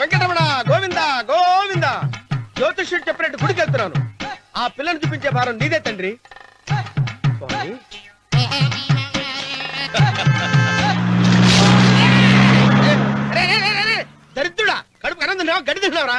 వెంకటరమణ గోవింద గోవింద. జ్యోతిష్యుడు చెప్పినట్టు గుడికి వెళ్తున్నాను. ఆ పిల్లను చూపించే భారం నీదే తండ్రి. దరిద్రుడా, కడుపు కనం తిన్నావా, గడి తిన్నావురా?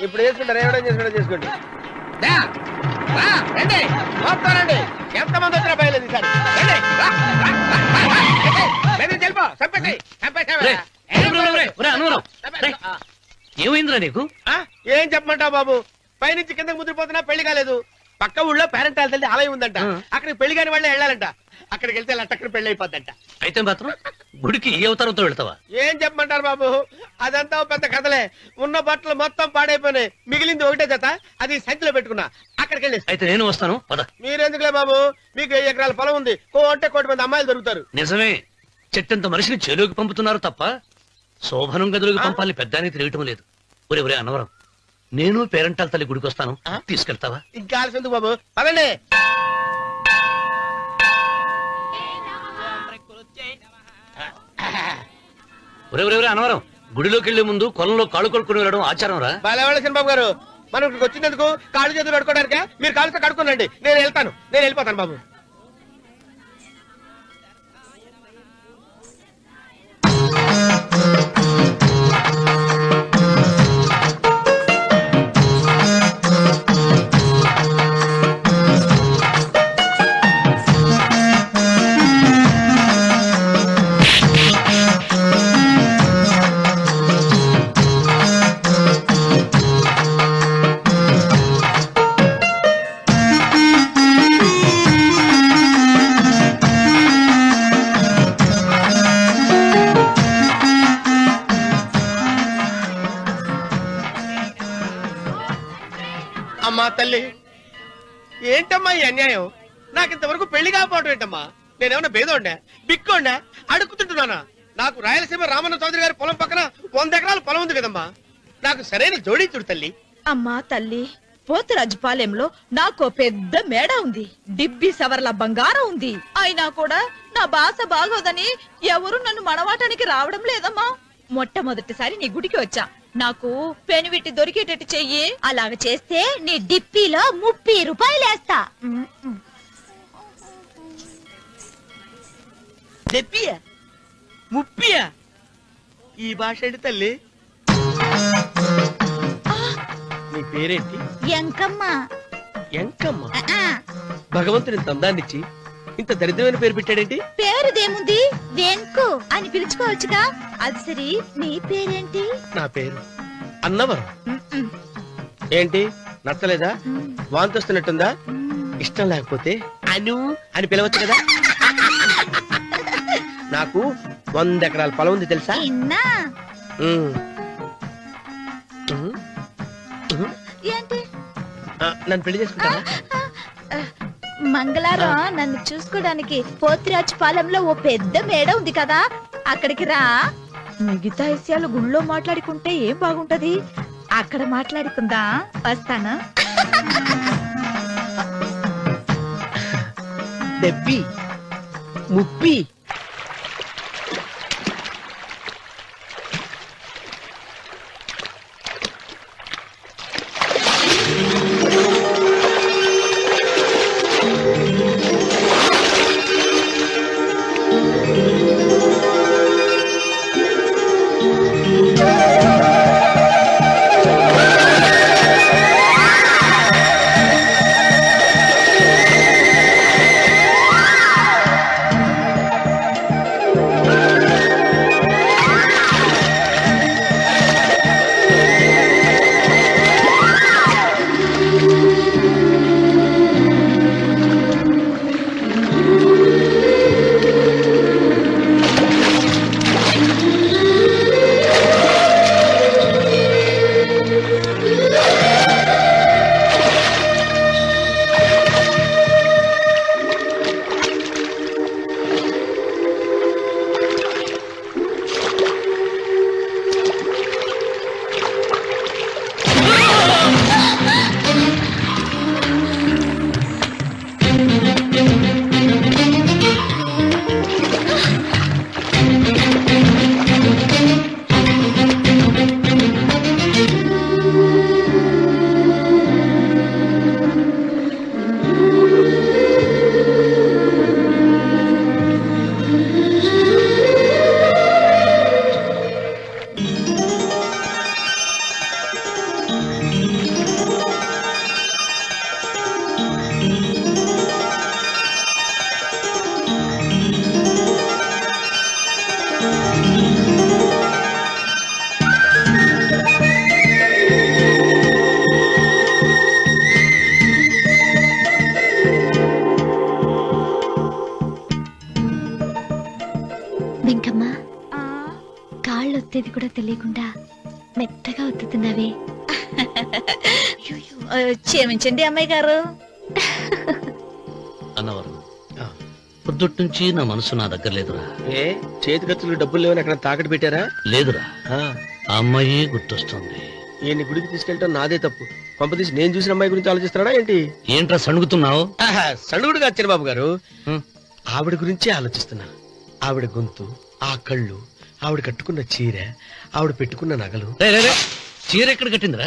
ఇప్పుడు చేసుకుంటారు, ఏమైనా చేసుకోండి. రండి వస్తానండి. ఎంతమంది వచ్చినా బయలుదేరి సార్. ఏమైందిరా నీకు? ఏం చెప్పమంటావు బాబు, పైనుంచి కిందకి ముద్రపోతున్నా పెళ్లి కాలేదు. పక్క ఊళ్ళో పేరెంటాల తల్లి ఆలయం ఉందంట, అక్కడికి పెళ్లి కాని వాళ్ళే వెళ్ళాలంట. అక్కడికి వెళ్తే లట్టక్కడ పెళ్లి అయిపోద్దంట. అయితే మాత్రం గుడికి ఏ అవతారంతో వెళ్తావా? ఏం చెప్పమంటారు బాబు, అదంతా పెద్ద కథలే. ఉన్న బట్టలు మొత్తం పాడైపోయినాయి, మిగిలింది ఒకటే జత, అది సంచిలో పెట్టుకున్నా. అక్కడికి వెళ్ళి అయితే నేను వస్తాను. మీరెందుకులే బాబు, మీకు 10 ఎకరాల పొలం ఉంది, కోటి మంది అమ్మాయిలు దొరుకుతారు. నిజమే, చెట్టంత మనిషిని చెరువుకి పంపుతున్నారు తప్ప శోభనం గదులకు పంపాలని పెద్దానికి తెలియటం లేదు. ఒరే అన్నవరం, నేను పేరెంటాల తల్లి గుడికి వస్తాను, తీసుకెళ్తావా? ఇంకా ఆలస్యం బాబు, పదండి. ఒరే అన్నవరం, గుడిలోకి వెళ్లే ముందు కొలంలో కాళ్ళు కొడుకుని వెళ్ళడం ఆచారం రా. బాలవాళ్ళ బాబు గారు, మనం ఇక్కడికి వచ్చినందుకు కాళ్ళు చేతులు కడుక్కోవడానికే. మీరు కాళ్ళతో కడుక్కోనండి, నేను వెళ్ళిపోతాను బాబు. అమ్మా తల్లి, ఏంటమ్మా ఈ అన్యాయం? నాకింతవరకు పెళ్లి కాకపోవడం ఏంటమ్మా? నేనేమన్నా బేదోండా, బిక్కోండా, అడుగుతుంటున్నానా? నాకు రాయలసీమ రామన్న చౌదరి గారి పొలం పక్కన 100 ఎకరాల పొలం ఉంది కదమ్మా. నాకు సరైన జోడీ చూడు తల్లి. అమ్మా తల్లి, పోతురాజుపాలెంలో నాకు పెద్ద మేడ ఉంది, డిబ్బి సవర్ల బంగారం ఉంది. అయినా కూడా నా భాష బాగోదని ఎవరు నన్ను మనవాటానికి రావడం లేదమ్మా. మొట్టమొదటిసారి నీ గుడికి వచ్చా, నాకు పెనువిట్టి దొరికేటట్టు చెయ్యి. అలాగ చేస్తే నీ డిప్పిలో 30 రూపాయలు వేస్తా. చెప్పియా 30? ఈ భాష ఏంటి తల్లి? నీ పేరేంటి? ఎంకమ్మ. ఎంకమ్మ? భగవంతుని తందాన్నిచ్చి ఇంత దరిద్రమైన పేరు పెట్టాడేంటి? పేరుదేముంది, వెంకు అని పిలుచుకోవచ్చుగా. అది సరి, నీ పేరేంటి? నా పేరు అన్నవరం. ఏంటి నచ్చలేదా? వాంతొస్తున్నట్టుందా? ఇష్టం లేకపోతే అను అని పిలవచ్చు కదా. నాకు 100 ఎకరాల పొలం ఉంది తెలుసా? ఏంటి? నన్ను పెళ్లి చేసుకుంటావా? మంగళవారం నన్ను చూసుకోవడానికి పోతిరాజుపాలెంలో ఓ పెద్ద మేడ ఉంది కదా, అక్కడికి రా. మిగతా విషయాలు గుళ్ళో మాట్లాడుకుంటే ఏం బాగుంటది, అక్కడ మాట్లాడుకుందా. వస్తాను. దెబ్బి ముప్పి. ఒత్తేది కూడా తెలియకుండా మెత్తగా ఒత్తుతున్నావే. క్షమించండి అమ్మాయి గారు. అన్నవరం పొద్దుటి నుంచి నా మనసు నా దగ్గర లేదురా. ఏ చేతి ఖర్చులు డబ్బులు లేవని అక్కడ తాకట్టు పెట్టారా? లేదురా, ఆ, ఆ అమ్మాయి గుర్తొస్తుంది. ఈయన్ని గుడికి తీసుకెళ్ళటం నాదే తప్పు. పంపదీసి నేను చూసిన అమ్మాయి గురించి ఆలోచిస్తున్నాడా ఏంటి? ఏంట్రా సణుగుతున్నావు? సణుగుడుగా చిరబాబు గారు, ఆవిడ గురించి ఆలోచిస్తున్నా. ఆవిడ గొంతు, ఆ కళ్ళు, ఆవిడ కట్టుకున్న చీర, ఆవిడ పెట్టుకున్న నగలు. చీర ఎక్కడ కట్టిందిరా?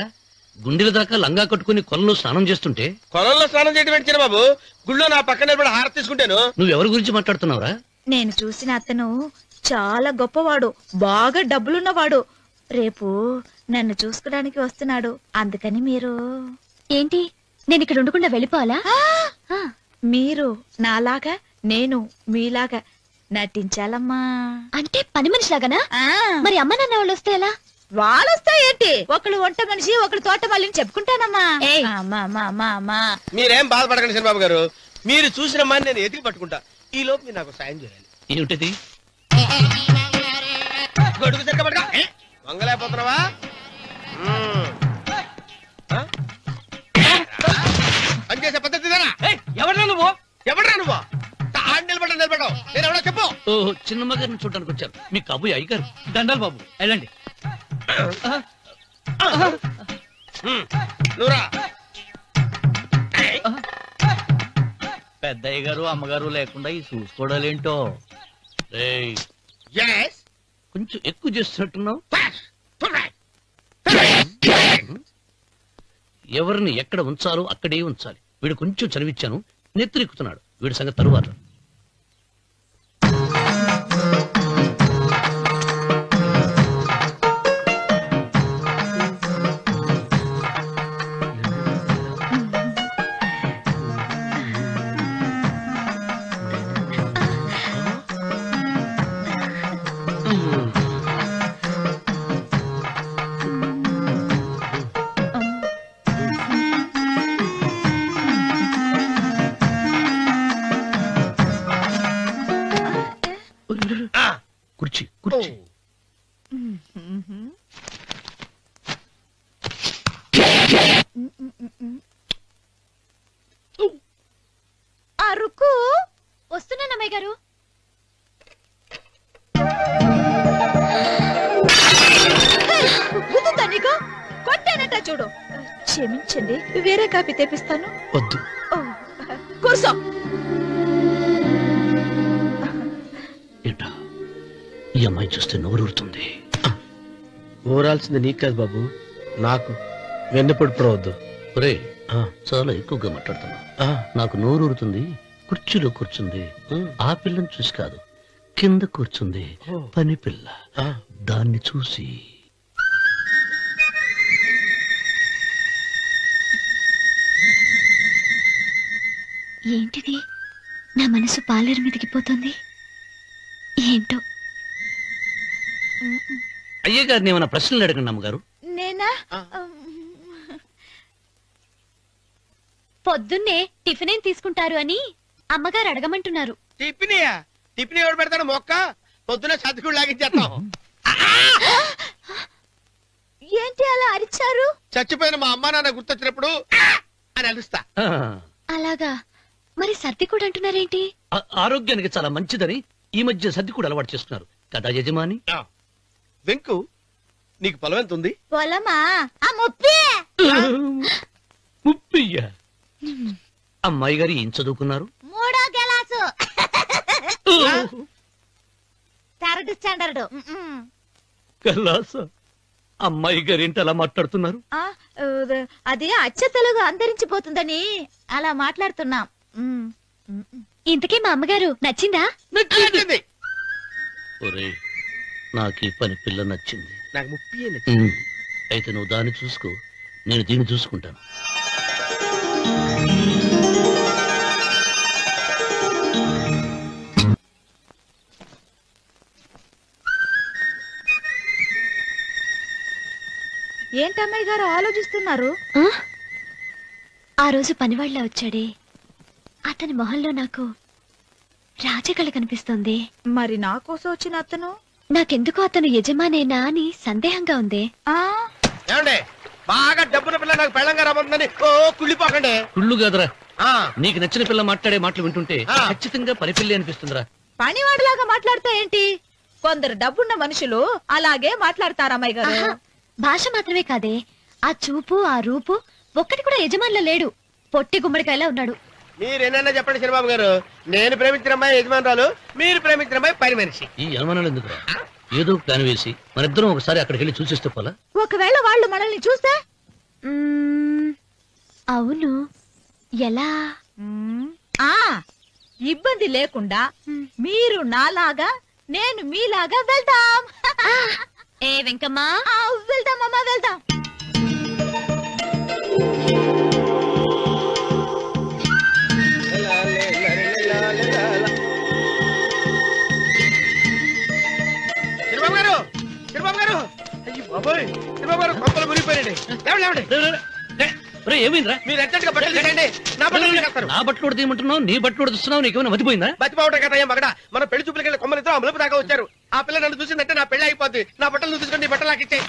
గుండెల దాకా లంగా కట్టుకుని కొలంలో స్నానం చేస్తుంటే. కొలంలో స్నానం చేయడం ఏంటి చిరబాబు? గుళ్ళో నా పక్కన నిలబడి హారతి తీసుకుంటాను. నువ్వెవరి గురించి మాట్లాడుతున్నావురా? నేను చూసిన అతను చాలా గొప్పవాడు, బాగా డబ్బులున్నవాడు. రేపు నన్ను చూసుకోడానికి వస్తున్నాడు. అందుకని మీరు ఏంటి, నేను ఇక్కడ ఉండకుండా వెళ్ళిపోవాలా? మీరు నాలాగా, నేను మీలాగా నటించాలమ్మా. అంటే పని మనిషిలాగానా? ఆ, మరి అమ్మ నాన్న వాళ్ళు వస్తే ఎలా? వాళ్ళొస్తా ఏంటి? ఒకళ్ళు వంట మనిషి, ఒకళ్ళు తోట మళ్ళీ చెప్పుకుంటానమ్మా. అమ్మా మీరేం బాధపడకండి చిరబాబు గారు. మీరు చూసిన అమ్మాయిని నేను ఎతికి పట్టుకుంటా. ఈ లోపు మీరు నాకు సాయం చేయాలి. ఏమిటది? గొడుగు చెక్క పట్టుకో. వంగలేకపోతున్నావా? పనిచేసే పద్ధతి ఎవడ్రా నువ్వు? ఎవడ్రా నువ్వు? నిలబడ్డావు. నేను ఎవడో చెప్పు. ఓహో, చిన్నమ్మ గారిని చూడడానికి వచ్చారు. మీ కాబోయే అయ్యగారు. దండాలు బాబు, వెళ్ళండి. నువ్వురా. పెద్దయ్య గారు అమ్మగారు లేకుండా ఈ చూసుకోవడాలేంటో. రేయ్, Yes. కొంచెం ఎక్కువ చేస్తున్నట్టున్నావు. ఎవరిని ఎక్కడ ఉంచాలో అక్కడే ఉంచాలి. వీడు కొంచెం చనివిచ్చాను, నెత్తిరెక్కుతున్నాడు. వీడి సంగతి తరువాత. కుర్చీ కుర్చీ. అరుకు వస్తున్నాను అమ్మాయి గారు. గుద్దుతా నీకు? కొట్టానట చూడు. క్షమించండి, వేరే కాపీ తెప్పిస్తాను. వద్దు. ఓ, కూర్చో. ఏంటా, ఈ అమ్మాయి చూస్తే నోరూరుతుంది. ఊరాల్సింది నీకు కాదు బాబు, నాకు. వెన్నపడి పడవద్దు. ఒరే, చాలా ఎక్కువగా మాట్లాడుతున్నా. నాకు నోరూరుతుంది. కుర్చీలో కూర్చుంది. ఆ పిల్లని చూసి కాదు, కింద కూర్చుంది పని పిల్ల. దాన్ని చూసి. ఏంటిది, నా మనసు పాలేరు మీదకి పోతుంది. ఏంటో. అయ్య గారిని ఏమైనా ప్రశ్నలు అడగండి అమ్మగారు. నేనా? పొద్దున్నే టిఫిన్ ఏం తీసుకుంటారు అని అమ్మగారు అడగమంటున్నారు. టిఫినియా? టిఫిన్ ఎవడు పెడతాడు? మొక్క పొద్దునే సర్దుకుడు లాగించేస్తాం. ఏంటి అలా అరిచారు? చచ్చిపోయిన మా అమ్మా నాన్న గుర్తొచ్చినప్పుడు అని అలుస్తా. అలాగా? మరి సర్ది కూడా అంటున్నారేంటి? ఆరోగ్యానికి చాలా మంచిదని ఈ మధ్య సర్ది కూడా అలవాటు చేస్తున్నారు కదా యజమాని. వెంకు, నీకు పొలం ఎంత ఉంది? పొలమా? ఆ ముప్పి. ముప్పయ్య. అమ్మాయి గారు ఏం చదువుకున్నారు? 3వ క్లాసు, 3rd స్టాండర్డ్. కలాస. అమ్మాయి గారు ఏంటి అలా మాట్లాడుతున్నారు? అది అచ్చ తెలుగు అంతరించిపోతుందని అలా మాట్లాడుతున్నాం. ఇంతకీ మా అమ్మగారు నచ్చిందా? నచ్చింది. ఒరే, నాకు ఈ పని పిల్ల నచ్చింది. నాకు ముప్పి. అయితే నువ్వు దాన్ని చూసుకో, నేను దీన్ని చూసుకుంటాను. ఏంటమ్మాయి గారు ఆలోచిస్తున్నారు? ఆ రోజు పనివాళ్ళ వచ్చాడే, అతని మొహంలో నాకు రాజకళ కనిపిస్తుంది. మరి నా కోసం వచ్చిన అతను? నాకెందుకు అతను యజమానేనా అని సందేహంగా ఉంది. ఏమండి బాగా డబ్బున పిల్ల నాకు పెళ్ళంగా రాబోతుందని ఓ కుళ్ళిపోకండి. కుళ్ళు కాదురా, ఆ, నీకు నచ్చిన పిల్ల మాట్లాడే మాటలు వింటుంటే ఆ. ఖచ్చితంగా పని పిల్లి అనిపిస్తుందిరా. పనివాడిలాగా మాట్లాడతా ఏంటి? కొందరు డబ్బున్న మనుషులు అలాగే మాట్లాడతారమ్మాయి గారు. ఆహా, భాష మాత్రమే కాదే, ఆ చూపు ఆ రూపు ఒక్కటి కూడా యజమానిలో లేడు. పొట్టి గుమ్మడికాయలా ఉన్నాడు. మీరేనన్నా చెప్పండి శనిబాబు గారు, నేను ప్రేమించిన అమ్మాయి యజమానురాలు, మీరు ప్రేమించిన అమ్మాయి పని మనిషి. ఈ అనుమానాలు ఎందుకురా? ఏదో ప్లాన్ వేసి మనిద్దరం ఒకసారి అక్కడికి వెళ్ళి చూసేస్తే పోలా? ఒకవేళ వాళ్ళు మనల్ని చూస్తే? అవును, ఎలా? ఆ ఇబ్బంది లేకుండా మీరు నాలాగా నేను మీలాగా వెళ్దాం. ఏ వెంకమ్మా, వెళ్దాం అమ్మా, వెళ్దాం. శనిబాబు గారు, శనిబాబు గారు, అయ్యి బాబోయ్, శనిబాబు గారు కొంపలు మునిగిపోయారండి. లేవండి, లేవండి. ఏమైందిరా? మీరు అర్జెంట్గా బట్టలు తీసేయండి, నా బట్టలు తీసేస్తారు. నా బట్టలు తీయమంటున్నావు, నీ బట్టలు ఉడుతున్నావు, నీకేమైనా మతిపోయిందా? బతిపావటం కదా ఏం మగడ, మన పెళ్లి చూపులకి వెళ్ళి కొమ్మలితో అమలుపు దాకా వచ్చారు. ఆ పిల్ల నన్ను చూసిందంటే నా పెళ్లి అయిపోద్ది. నా బట్టలు నువ్వు తీసుకొని నీ బట్టలు నాకు ఇచ్చేయి.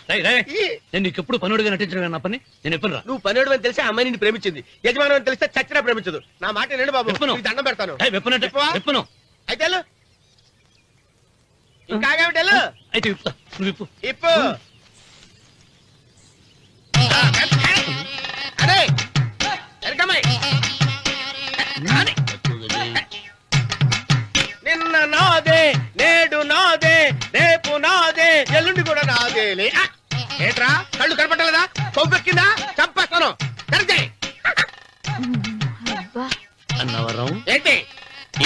నేను నీకు ఎప్పుడు పనుడిగా నటించడం నా పని. నేను ఎప్పుడు రా? నువ్వు పనివాడు అని తెలిసి ఆ అమ్మాయి నిన్ను ప్రేమించింది, యజమాని అని తెలిస్తే చచ్చినా ప్రేమించదు. నా మాట వినండి బాబు, విప్పను. నీకు దండం పెడతాను. వెప్పనంటే వెప్పను. అయితే వెళ్ళు. ఇంకా ఆగేమిటి వెళ్ళు. అయితే విప్పుతా, నువ్వు విప్పు. ఇప్పు. అదే ఎరకమ్మాయి. నిన్న నాదే, నేడు నాదే, రేపు నాదే, ఎల్లుండి కూడా నాదేలే. ఏట్రా కళ్ళు కనపట్టలేదా? కొవ్వెక్కిందా? చంపేస్తాను. కరెక్టే. అన్నవరం ఏంటి?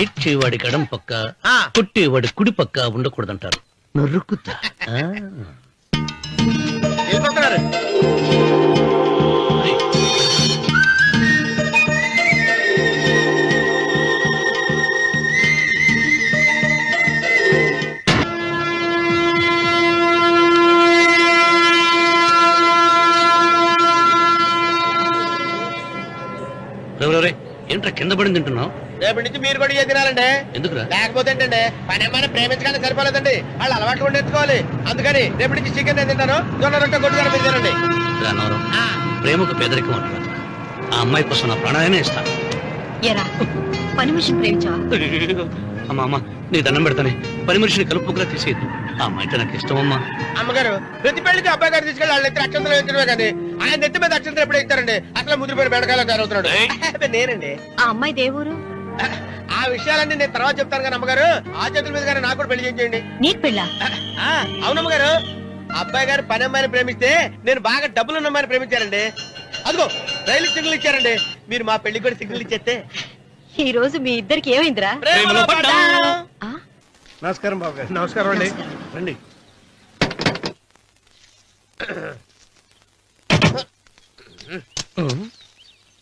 ఏడ్చేవాడి గడం పక్క, ఆ. కొట్టేవాడి కుడి పక్క ఉండకూడదంటారు. నరుకుతా. వెళ్ళిపోతున్నారు. ఏంట్రా కింద పడింది తింటున్నావు? రేపటి నుంచి మీరు కూడా తినాలండి. ఎందుకురా? లేకపోతే ఏంటండి, పని ఏమైనా ప్రేమించగానే సరిపోలేదండి, వాళ్ళు అలవాట్లు కూడా నేర్చుకోవాలి. అందుకని రేపటి నుంచి చికెన్ నేను తింటాను, జొన్న రొట్టె కొట్టుగా మీరు తినండి. అన్నవరం, ప్రేమకు పేదరికం అంటారు. ఆ అమ్మాయి కోసం నా ప్రాణాయనే ఇస్తాను. ఎరా పని మనిషిని ప్రేమించావా? అమ్మా అమ్మా, నీ దండం పెడతానే, పని మనిషిని కలుపుకులా తీసేయద్దు. ఆ అమ్మాయితో నాకు ఇష్టమమ్మా. అమ్మగారు, ప్రతి పెళ్లికి అబ్బాయి గారు తీసుకెళ్ళి వాళ్ళ ఇద్దరు అక్షంతలు వేయించడమే కానీ ఆయన నెత్తి మీద అక్షంతలు ఎప్పుడే ఇస్తారండి. అసలు ముదిరిపోయిన బెడకాయలో తయారవుతున్నాడు. నేనండి. ఆ అమ్మాయి దేవురు ఆ విషయాలన్నీ నేను తర్వాత చెప్తాను కానీ అమ్మగారు, ఆ చేతుల మీద కానీ నాకు కూడా పెళ్లి చేయండి. నీకు పెళ్ళా? అవునమ్మగారు, అబ్బాయి గారు పని అమ్మాయిని ప్రేమిస్తే నేను బాగా డబ్బులున్న అమ్మాయిని ప్రేమించారండి. అదిగో రైలు సిగ్నల్ ఇచ్చారండి. మీరు మా పెళ్లికి కూడా సిగ్నల్ ఇచ్చేస్తే. ఈ రోజు మీ ఇద్దరికి ఏమైందిరా? నమస్కారం బాబు గారు. నమస్కారం అండి. రండి.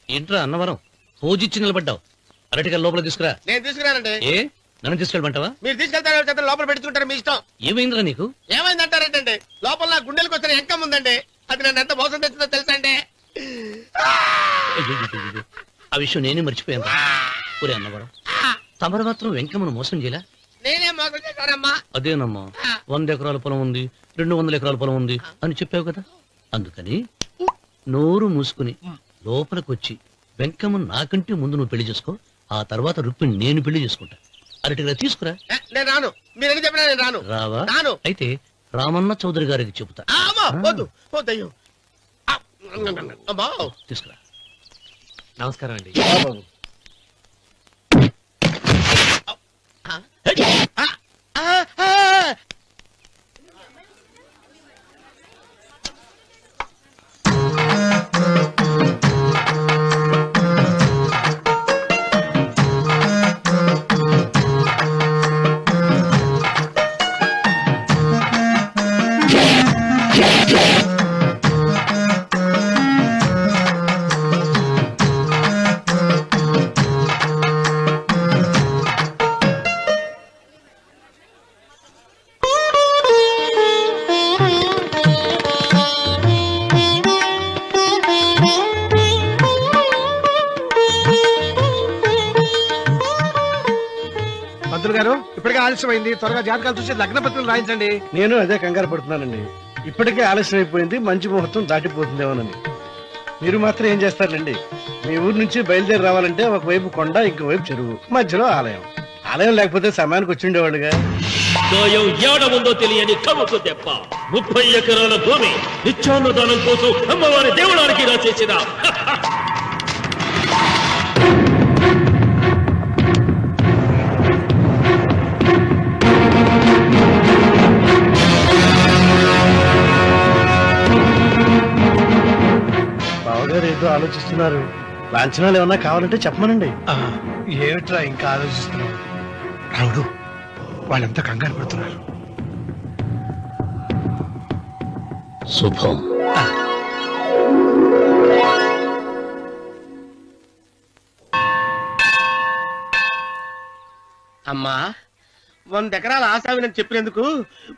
ఏంట్రా అన్నవరం, పోజిచ్చి నిలబడ్డావు? అరటిగా లోపల తీసుకురా. నేను తీసుకురానండి. ఏ నన్ను తీసుకెళ్ళమంటావా? మీరు తీసుకెళ్తారు, లోపల పెట్టుకుంటారు, మీ ఇష్టం. ఏమైందిరా నీకు? ఏమైందంటారేంటండి, లోపల నా గుండెలకు వచ్చిన ఎంకం ఉందండి. అది నన్ను ఎంత మోసం తెచ్చిందో తెలుసా అండి. అయ్యయ్యయ్యయ్యో, ఆ విషయం నేనే మర్చిపోయాను. ఒరే అన్నవరం, తమరు మాత్రం వెంకమ్మను మోసం చేయలే? నేనే మోసం చేశానమ్మా. అదేనమ్మా, 100 ఎకరాల పొలం ఉంది, 200 ఎకరాల పొలం ఉంది అని చెప్పావు కదా. అందుకని నోరు మూసుకుని లోపలికి వచ్చి వెంకమ్మను నాకంటే ముందు నువ్వు పెళ్లి చేసుకో. ఆ తర్వాత రుక్మిణి నేను పెళ్లి చేసుకుంటా. అరటిగా తీసుకురా. నేను రాను, మీరు ఎన్ని చెప్పినా నేను రాను. రావా? రాను. అయితే రామన్న చౌదరి గారికి చెబుతా. వద్దు వద్దయ్యో. అమ్మా తీసుకురా. నమస్కారం అండి. గారు ఇప్పటికే ఆలస్యమైంది, త్వరగా జాతకాలు చూసి లగ్న పత్రికలు రాయించండి. నేను అదే కంగారు పడుతున్నానండి. ఇప్పటికే ఆలస్యం అయిపోయింది, మంచి ముహూర్తం దాటిపోతుందేమోనని. మీరు మాత్రం ఏం చేస్తారండి? మీ ఊరు నుంచి బయలుదేరి రావాలంటే ఒకవైపు కొండ, ఇంకోవైపు చెరువు, మధ్యలో ఆలయం. ఆలయం లేకపోతే సమయానికి వచ్చి ఉండేవాళ్ళుగా. గాయం ఏడముందో తెలియని కవుకు దెబ్బ 30 ఎకరాల భూమి నిత్యాన్నదానం కోసం అమ్మవారి దేవుడానికి రాసేసిన బావగారు ఏదో ఆలోచిస్తున్నారు. లాంఛనాలు ఏమన్నా కావాలంటే చెప్పమనండి. ఏమిట్రా ఇంకా ఆలోచిస్తున్నావు? రావుడు, వాళ్ళంతా కంగారు పడుతున్నారు. శుభం. అమ్మా 100 ఎకరాల ఆశావినని చెప్పినందుకు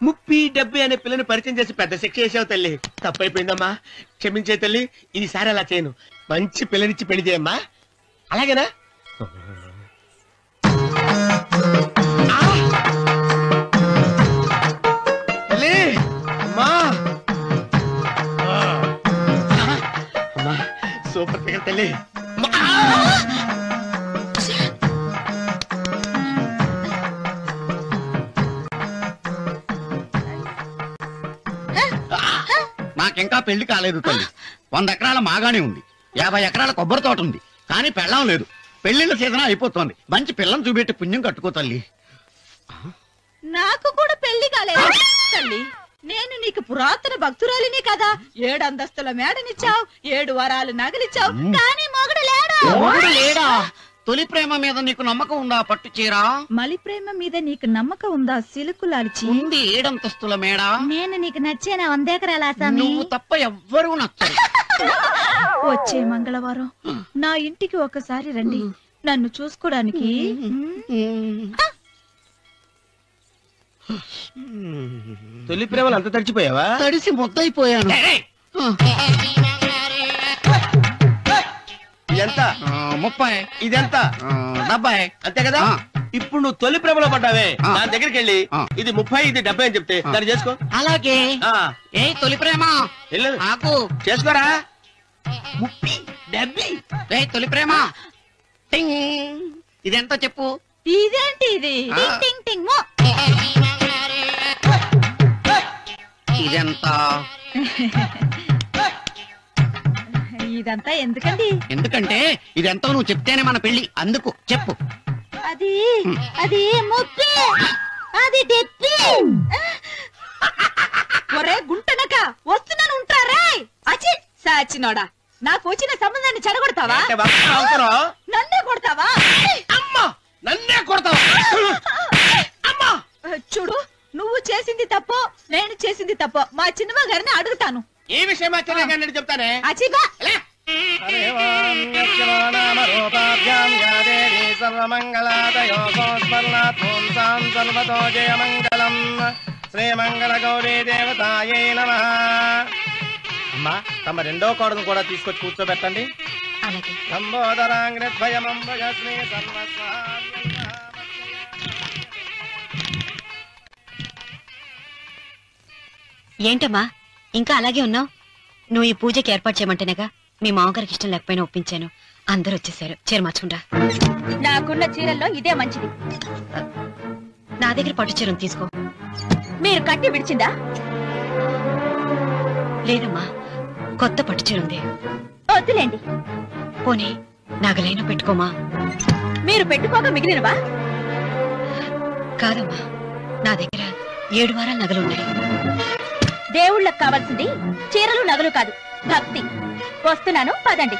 30-70 అనే పిల్లని పరిచయం చేసి పెద్ద శిక్ష చేసావు తల్లి. తప్పైపోయిందమ్మా, క్షమించే తల్లి. ఈసారి అలా చేయను. మంచి పిల్లనిచ్చి పెళ్లి చేయమ్మా. అలాగేనా? తల్లి, అమ్మా, అమ్మా, సూపర్ ఫిగర్ తల్లి. నాకింకా పెళ్లి కాలేదు తల్లి. 100 ఎకరాల మాగానే ఉంది, 50 ఎకరాల కొబ్బరి తోట ఉంది, కానీ పెళ్ళం లేదు. పెళ్లిళ్ళ సీజన్ అయిపోతుంది. మంచి పిల్లని చూపెట్టి పుణ్యం కట్టుకో తల్లి. నాకు కూడా పెళ్లి కాలేదు తల్లి. నేను నీకు పురాతన భక్తురాలిని కదా. 7 అంతస్తుల మేడనిచ్చావు, 7 వరాలు నగలిచ్చావు, కానీ మొగుడు లేడు. మొగుడు లేడా? తొలి ప్రేమ మీద నీకు నమ్మకం ఉందా? పట్టు చీరా. మలి ప్రేమ మీద నీకు నమ్మకం ఉందా? సిలుకులాల్చి ఉంది 7 అంతస్తుల మేడ. నేను నీకు నచ్చేనా 100 ఎకరాల ఆసామి? నువ్వు తప్ప ఎవ్వరూ నచ్చరు. వచ్చే మంగళవారం నా ఇంటికి ఒకసారి రండి, నన్ను చూసుకోవడానికి. తొలి ప్రేమలు అంత తడిచిపోయావా? తడిసి ముద్దయిపోయాను. ఇదెంత? 30. ఇదెంత? 70. అంతే కదా. ఇప్పుడు నువ్వు తొలి ప్రేమలో పడ్డావే, దాని దగ్గరికి వెళ్ళి ఇది 30 ఇది 70 అని చెప్తే దాన్ని చేసుకో. అలాగే. ఏ తొలి ప్రేమ వెళ్ళు, నాకు చేసుకోరా. 30 70. ఏ తొలి ప్రేమ టింగ్. ఇదెంత చెప్పు? ఇదేంటి ఇది? టింగ్ టింగ్ టింగ్ మో. ఇదెంత? ఇదంతా ఎందుకండి? ఎందుకంటే ఇదెంతో నువ్వు చెప్తేనే మన పెళ్లి. అందుకు చెప్పు. అది అది ముప్పి, అది డెప్పి. ఒరే గుంటనక, వస్తున్నాను ఉంటారా? అచి సాచినోడా, నాకు వచ్చిన సంబంధాన్ని చెడగొడతావా? అంటే బాగా అవసరం. నన్నే కొడతావా? అమ్మా, నన్నే కొడతావా? అమ్మా, చూడు, నువ్వు చేసింది తప్పు, నేను చేసింది తప్పు. మా చిన్నమ్మ గారిని అడుగుతాను. ఈ విషయం ఆశ్చర్యంగా చెప్తానే. అచిబా శ్రీమంగళ గౌరీ దేవతాయే నమః. అమ్మా, తమ రెండో కోడను కూడా తీసుకొచ్చి కూర్చోబెట్టండి. అలాగే. లంబోదరాంగ్రద్వయమంబగ శ్రీ సర్వస్వ. ఏంటమ్మా ఇంకా అలాగే ఉన్నావు? నువ్వు ఈ పూజకి ఏర్పాటు చేయమంటేనేగా మీ మామగారికి ఇష్టం లేకపోయినా ఒప్పించాను. అందరూ వచ్చేసారు. చీర మార్చుకుంటా. నాకున్న చీరల్లో ఇదే మంచిది. నా దగ్గర పట్టు చీరను తీసుకో. మీరు కట్టి విడిచిందా? లేదమ్మా, కొత్త పట్టు చీర ఉంది. వద్దులేండి. పోనీ నాగలైనా పెట్టుకోమా. మీరు పెట్టుకోక మిగిలినవా? కాదమ్మా, నా దగ్గర 7 వారాల నగలున్నాయి. దేవుళ్ళకు కావాల్సింది చీరలు నగలు కాదు, భక్తి. వస్తున్నాను, పదండి.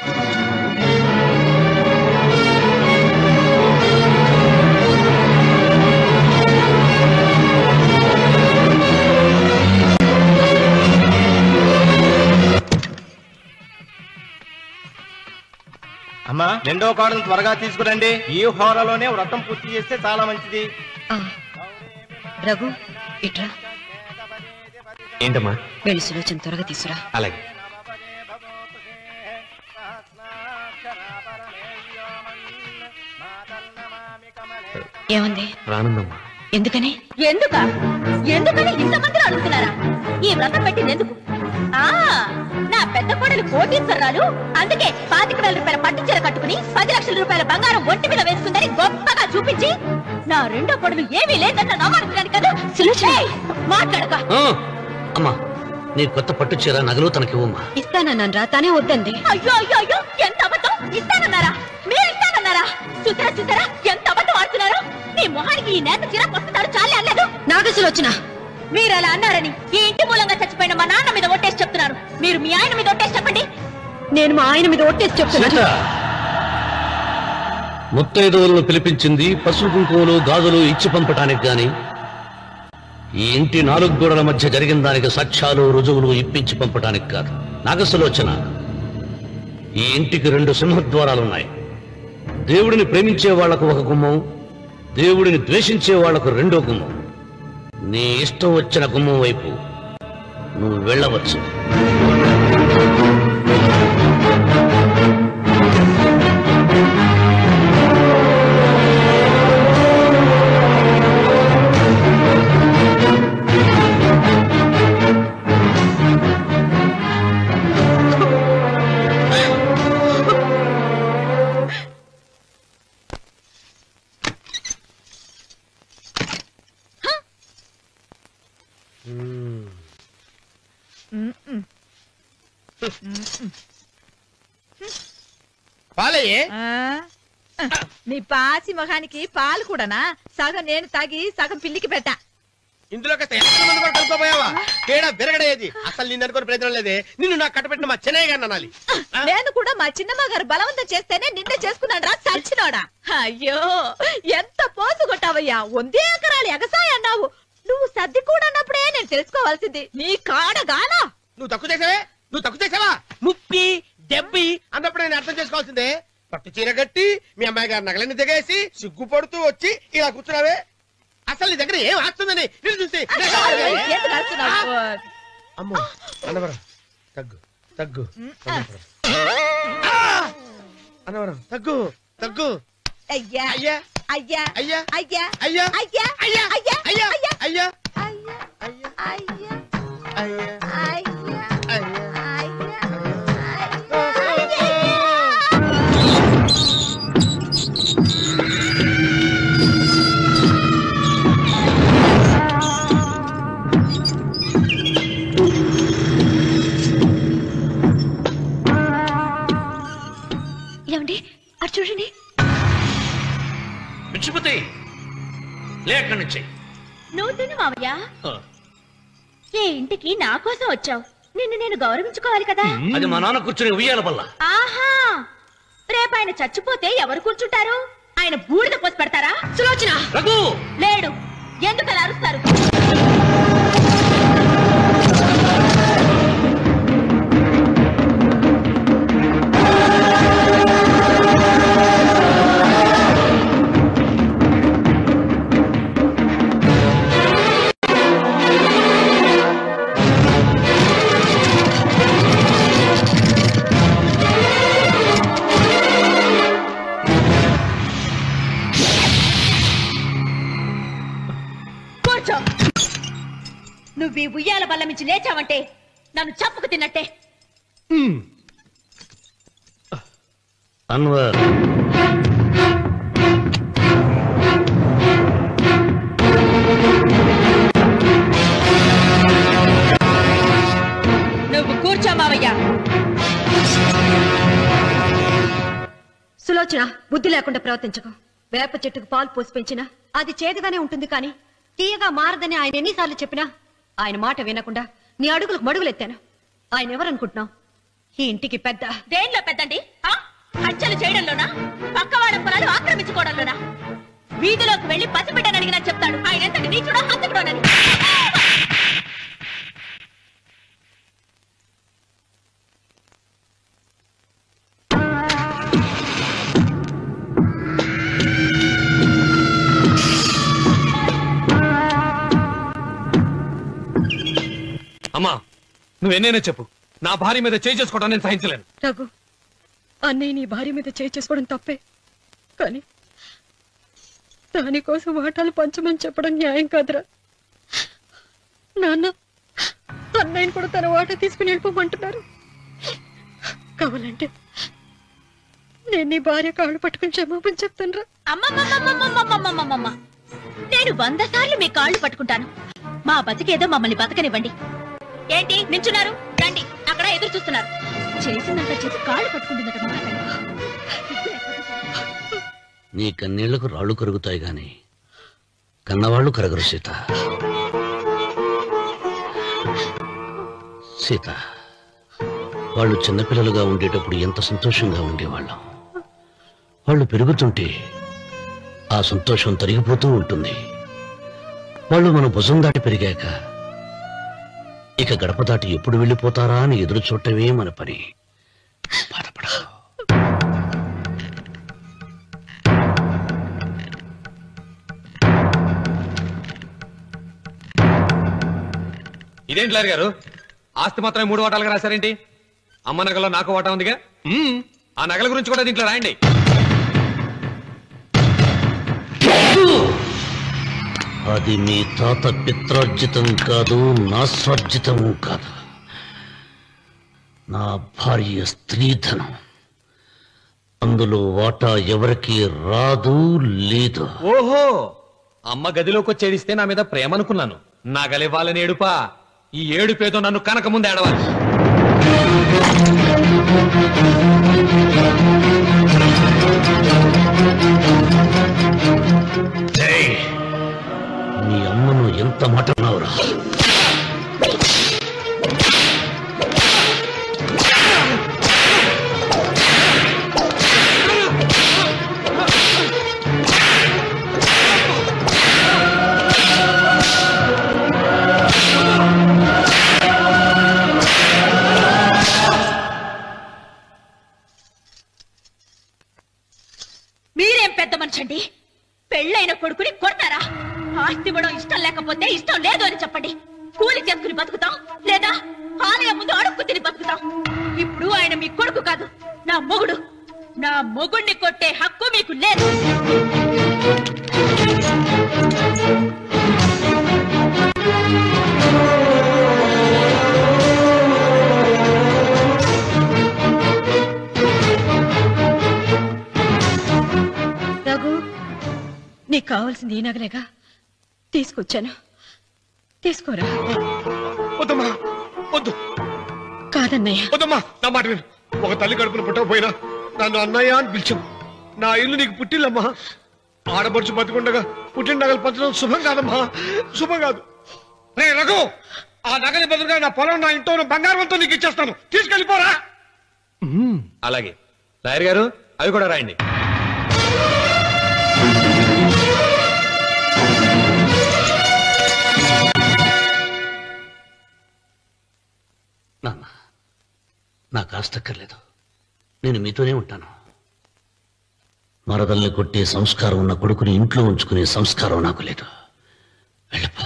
అమ్మా, రెండో కోడను త్వరగా తీసుకురండి. ఈ హోరలోనే వ్రతం పూర్తి చేస్తే చాలా మంచిది. రఘు, ఇట్రా. ఏంటమ్మా? వెళ్ళి సులోచన త్వరగా తీసురా. అలాగే. ఏముంది? రానుందమ్మా. ఎందుకని? ఎందుకని ఇంతమందిని అడుగుతున్నారా? ఈ వ్రతం పెట్టింది ఎందుకు? నా పెద్ద కోడలు కోటీశ్వరరాలు, అందుకే 25,000 రూపాయల పట్టు చీర కట్టుకుని 10 లక్షల రూపాయల బంగారం ఒంటి మీద వేసుకుందని గొప్పగా చూపించి నా రెండో కోడలు ఏమీ లేదన్న నమ్మకం కదా. మాట్లాడక. అమ్మా, నీ కొత్త పట్టు చీర నగలు తనకివ్వమ్మా. ఇస్తానన్నాను రా, తానే వద్దండి. అయ్యో అయ్యో అయ్యో, ఎంత అబద్ధం! ఇస్తానన్నారా? మీరు ఇస్తానన్నారా? చూసారా చూసారా ఎంత అబద్ధం ఆడుతున్నారు? మీ మొహానికి ఈ నేత చిరాకు వస్తున్నారు చాలే అనలేదు. నాగసులోచన, మీరు అలా అన్నారని ఈ ఇంటి మూలంగా చచ్చిపోయిన మా నాన్న మీద ఒట్టేసి చెప్తున్నారు. మీరు మీ ఆయన మీద ఒట్టేసి చెప్పండి. నేను మా ఆయన మీద ఒట్టేసి చెప్తున్నాను. ముత్తైదువులను పిలిపించింది పసుపు కుంకుమలు గాజులు ఇచ్చి పంపటానికి గాని, ఈ ఇంటి 4 గోడల మధ్య జరిగిన దానికి సాక్ష్యాలు రుజువులు ఇప్పించి పంపటానికి కాదు. నాగసులోచన, ఈ ఇంటికి 2 సింహద్వారాలున్నాయి. దేవుడిని ప్రేమించే వాళ్లకు ఒక గుమ్మం, దేవుడిని ద్వేషించే వాళ్లకు 2వ గుమ్మం. నీ ఇష్టం వచ్చిన గుమ్మం వైపు నువ్వు వెళ్ళవచ్చు. పాలయ్యే. నీ పాసి మొహానికి పాలు కూడానా? సగం నేను తాగి సగం పిల్లికి పెట్టా. ఇందులో కాస్త ఎంతమంది కూడా కలుపుకోపోయావా? తేడా విరగడేది. అసలు నిన్ను అనుకుని ప్రయత్నం లేదే. నిన్ను నాకు కట్టబెట్టిన మా చెన్నయ్య గారిని అనాలి. నేను కూడా మా చిన్నమ్మ గారు బలవంతం చేస్తేనే నిన్నే చేసుకున్నాడు రా సచ్చినోడా. అయ్యో, ఎంత పోసు కొట్టావయ్యా! 100 ఎకరాలు ఎగసాయ అన్నావు. నువ్వు సర్ది కూడా అన్నప్పుడే నేను తెలుసుకోవాల్సింది. నీ కాడగానా? నువ్వు తక్కువ చేసావా? 30, 70 అన్నప్పుడు నేను అర్థం చేసుకోవాల్సిందే. పట్టు చీర కట్టి మీ అమ్మాయి గారు నగలని దిగేసి సిగ్గుపడుతూ వచ్చి ఇలా కూర్చున్నావే. అసలు నీ దగ్గర ఏం ఆస్తుందని నేను చూసి. అమ్మో అన్నవరం తగ్గు తగ్గు. అన్నవరం తగ్గు తగ్గు. అయ్యా అయ్యా అయ్యా అయ్యా అయ్యా అయ్యా అయ్యా అయ్యా అయ్యా అయ్యా అయ్యా అయ్యా అయ్యా అయ్యా అయ్యా అయ్యా అయ్యా. ఏమండి అటు చూడండి. పిచ్చిపోతే లే అక్కడి నుంచి. నువ్వు తిను మావయ్య. ఏ ఇంటికి నా కోసం వచ్చావు? నిన్ను నేను గౌరవించుకోవాలి కదా. అది మా నాన్న కూర్చుని ఉయ్యాల వల్ల. ఆహా, రేపు ఆయన చచ్చిపోతే ఎవరు కూర్చుంటారు? ఆయన బూడిద పోసి పెడతారా? సులోచన, రఘు లేడు. ఎందుకు అలా అరుస్తారు? నువ్వు ఈ ఉయ్యాల బల్ల మించి లేచావంటే నన్ను చంపుకు తిన్నట్టే. అన్వర్, నువ్వు కూర్చో మావయ్య. సులోచన, బుద్ధి లేకుండా ప్రవర్తించకు. వేప చెట్టుకు పాలు పోసి పెంచినా అది చేదుగానే ఉంటుంది, కానీ తీయగా మారదని ఆయన ఎన్నిసార్లు చెప్పినా ఆయన మాట వినకుండా నీ అడుగులకు మడుగులెత్తాను. ఆయన ఎవరనుకుంటున్నావు? ఈ ఇంటికి పెద్ద. దేనిలో పెద్దండి? హత్యలు చేయడంలోనా? పక్కవాడ పొలాలు ఆక్రమించుకోవడంలోనా? వీధిలోకి వెళ్లి పసిబిడ్డని అడిగినా చెప్తాడు ఆయన ఎంతటి నీచుడో హంతకుడోనని. అమ్మా, నువ్వెన్నైనా చెప్పు, నా భార్య మీద చేయి చేసుకోవడం నేను సహించలేను. రఘు, అన్నయ్య నీ భార్య మీద చేయి చేసుకోవడం తప్పే, కానీ దానికోసం వాటాలు పంచమని చెప్పడం న్యాయం కాదురా. నాన్న అన్నయ్యని కూడా తన వాటా తీసుకుని వెళ్ళిపోమంటున్నారు. కావాలంటే నేను నీ భార్య కాళ్ళు పట్టుకుని క్షమాపణ చెప్తాను రా. అమ్మమ్మమ్మమ్మమ్మమ్మమ్మమ్మమ్మ నేను 100 సార్లు మీ కాళ్ళు పట్టుకుంటాను. మా బతికేదో మమ్మల్ని బతకనివ్వండి. ఏంటి నించున్నారు? రండి, అక్కడ ఎదురు చూస్తున్నారు. చేసిందంత చేసి కాళ్ళు పట్టుకుంటుందట మా అతను. నీ కన్నీళ్లకు రాళ్లు కరుగుతాయి గాని కన్నవాళ్లు కరగరు సీత. సీత, వాళ్ళు చిన్నపిల్లలుగా ఉండేటప్పుడు ఎంత సంతోషంగా ఉండేవాళ్ళం. వాళ్ళు పెరుగుతుంటే ఆ సంతోషం తరిగిపోతూ ఉంటుంది. వాళ్ళు మన భుజం దాటి పెరిగాక ఇక గడప దాటి ఎప్పుడు వెళ్ళిపోతారా అని ఎదురు చూడటమే మన పని. బాధపడ. ఇదేంటి లాయర్ గారు, ఆస్తి మాత్రమే 3 వాటాలుగా రాశారేంటి? అమ్మ నగలో నాకు వాటా ఉందిగా. ఆ నగల గురించి కూడా దీంట్లో రాయండి. అది మీ తాత పిత్రార్జితం కాదు, నా స్వార్జితం కాదు. నా భార్య స్త్రీధనం. అందులో వాటా ఎవరికి రాదు లేదు. ఓహో, అమ్మ గదిలోకి వచ్చేడిస్తే నా మీద ప్రేమ అనుకున్నాను. నగలివ్వాలని ఏడుపా. ఈ ఏడుపేదో నన్ను కనక ముందు ఏడవాలి. నీ అమ్మను ఎంత మాట అన్నావురా? మీరేం పెద్ద మనిషండి? పెళ్ళైన కొడుకుని కొడతారా? ఆస్తి ఇవ్వడం ఇష్టం లేకపోతే ఇష్టం లేదు అని చెప్పండి. కూలి చేసుకుని బతుకుతాం, లేదా ఆలయం ముందు అడుక్కు తిని బతుకుతాం. ఇప్పుడు ఆయన మీ కొడుకు కాదు, నా మొగుడు. నా మొగుడిని కొట్టే హక్కు మీకు లేదు. రఘు, నీకు కావాల్సింది ఈ నగలేగా తీసుకొచ్చాను, తీసుకోరా. వద్దమ్మా, వద్దు. కాదన్నయ్య. వద్దమ్మా, నా మాట విను. ఒక తల్లి కడుపున పుట్టకపోయినా నన్ను అన్నయ్య అని పిలిచావు. నా ఇల్లు నీకు పుట్టిల్లమ్మా. ఆడబడుచు బతికుండగా పుట్టిన నగలు పంచడం శుభం కాదమ్మా, శుభం కాదు. రే రఘు, ఆ నగలి బదులుగా నా పొలం, నా ఇంట్లో ఉన్న బంగారంతో నీకు ఇచ్చేస్తాను. తీసుకెళ్ళిపోరా. అలాగే లాయర్ గారు, అవి కూడా రాయండి. నాన్న, నాకు ఆస్తక్కర్లేదు. నేను మీతోనే ఉంటాను. మరదల్ని కొట్టే సంస్కారం ఉన్న కొడుకుని ఇంట్లో ఉంచుకునే సంస్కారం నాకు లేదు. వెళ్ళిపో.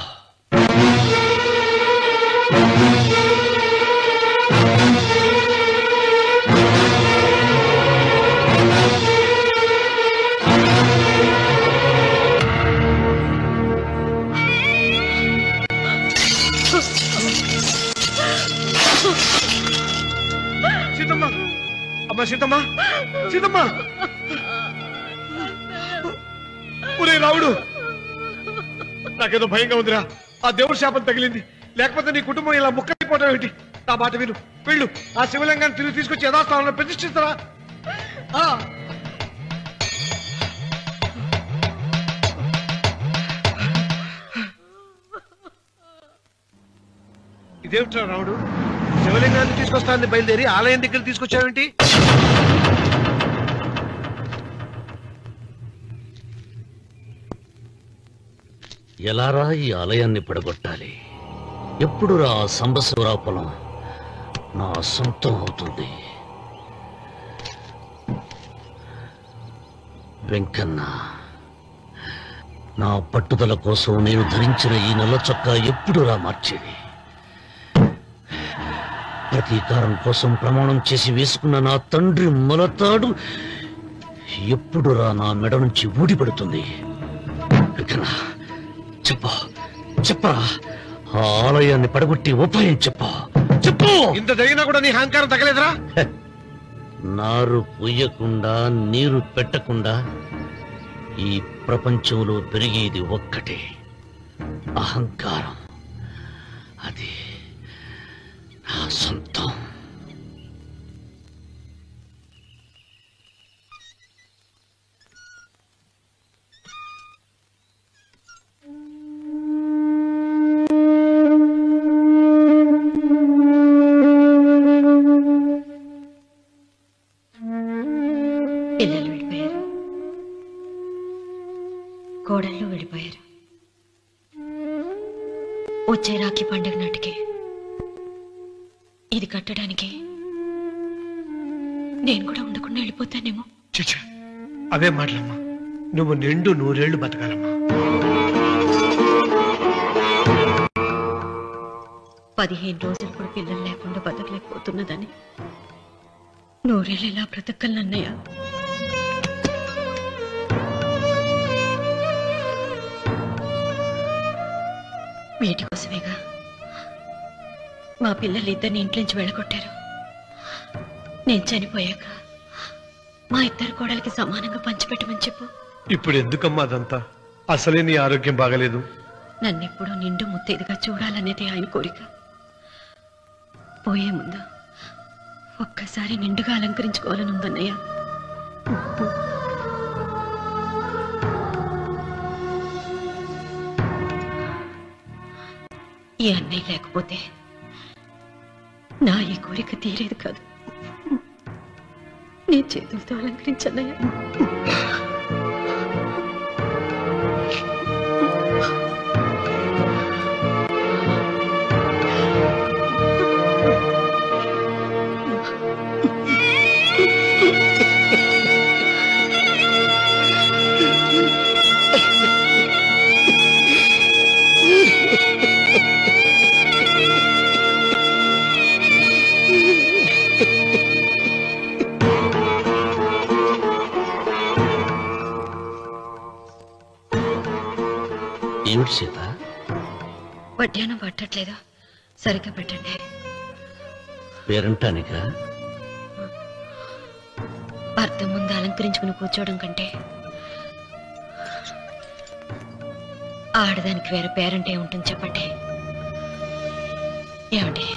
సీతమ్మ, అమ్మ సీతమ్మ, సీతమ్మ. ఒరే రావుడు, నాకేదో భయంగా ఉందిరా. ఆ దేవుడి శాపం తగిలింది. లేకపోతే నీ కుటుంబం ఇలా ముక్కైపోవటం ఏంటి? నా మాట విను, వెళ్ళు. ఆ శివలింగాన్ని తిరిగి తీసుకొచ్చి యథాస్థానంలో ప్రతిష్ఠిస్తారా? ఇదేమిట్రా రావుడు, శివలింగాన్ని తీసుకొస్తానని బయలుదేరి ఆలయం దగ్గర తీసుకొచ్చావేంటి? ఎలారా ఈ ఆలయాన్ని పడగొట్టాలి? ఎప్పుడురా ఆ సంబశివరావు పొలం నా సొంతం అవుతుంది? వెంకన్న, నా పట్టుదల కోసం నేను ధరించిన ఈ నల్ల చొక్కా ఎప్పుడురా మార్చేది? ప్రతీకారం కోసం ప్రమాణం చేసి వేసుకున్న నా తండ్రి మొలతాడు ఎప్పుడురా నా మెడ నుంచి ఊడిపడుతుంది? మూర్ఖనా చెప్పు చెప్పరా ఆ ఆలయాన్ని పడగొట్టి ఉపాయం చెప్పు చెప్పు. ఇంత జరిగినా కూడా నీ అహంకారం తగ్గలేదురా? నారు పొయ్యకుండా నీరు పెట్టకుండా ఈ ప్రపంచంలో పెరిగేది ఒక్కటే, అహంకారం. అది నా సొంతం. పిల్లలు వెళ్ళిపోయారు, కోడళ్ళు వెళ్ళిపోయారు. వచ్చే రాఖీ పండుగ నాటికి ఇది కట్టడానికి నేను కూడా ఉండకుండా వెళ్ళిపోతానేమో. చిచ్చా, అవే మాటలమ్మా. నువ్వు నిండు 100 ఏళ్ళు బతకాలమ్మా. 15 రోజులు కూడా పిల్లలు లేకుండా బతకలేకపోతున్నదని 100 ఏళ్ళు ఎలా బ్రతకలన్నయ్య? వీటి కోసమేగా మా పిల్లలు ఇద్దరిని ఇంట్లోంచి వెళ్ళగొట్టారు. నేను చనిపోయాక మా ఇద్దరు కోడలికి సమానంగా పంచిపెట్టమని చెప్పు. ఇప్పుడు ఎందుకమ్మా అదంతా? అసలే నీ ఆరోగ్యం బాగలేదు. నన్నెప్పుడు నిండు ముత్తైదుగా చూడాలనేది ఆయన కోరిక. పోయే ముందు ఒక్కసారి నిండుగా అలంకరించుకోవాలని ఉందన్నయ్య. ఈ అన్నయ్య లేకపోతే నా ఈ కోరిక తీరేది కాదు. నీ చేతులతో అలంకరించన్నయ్య. ఏమిటి సీత? వడ్డానం పట్టట్లేదు, సరిగ్గా పెట్టండి. పేరంటానికా? భర్త ముందు అలంకరించుకుని కూర్చోవడం కంటే ఆడదానికి వేరే పేరంటే ఉంటుంది చెప్పండి. ఏమండి?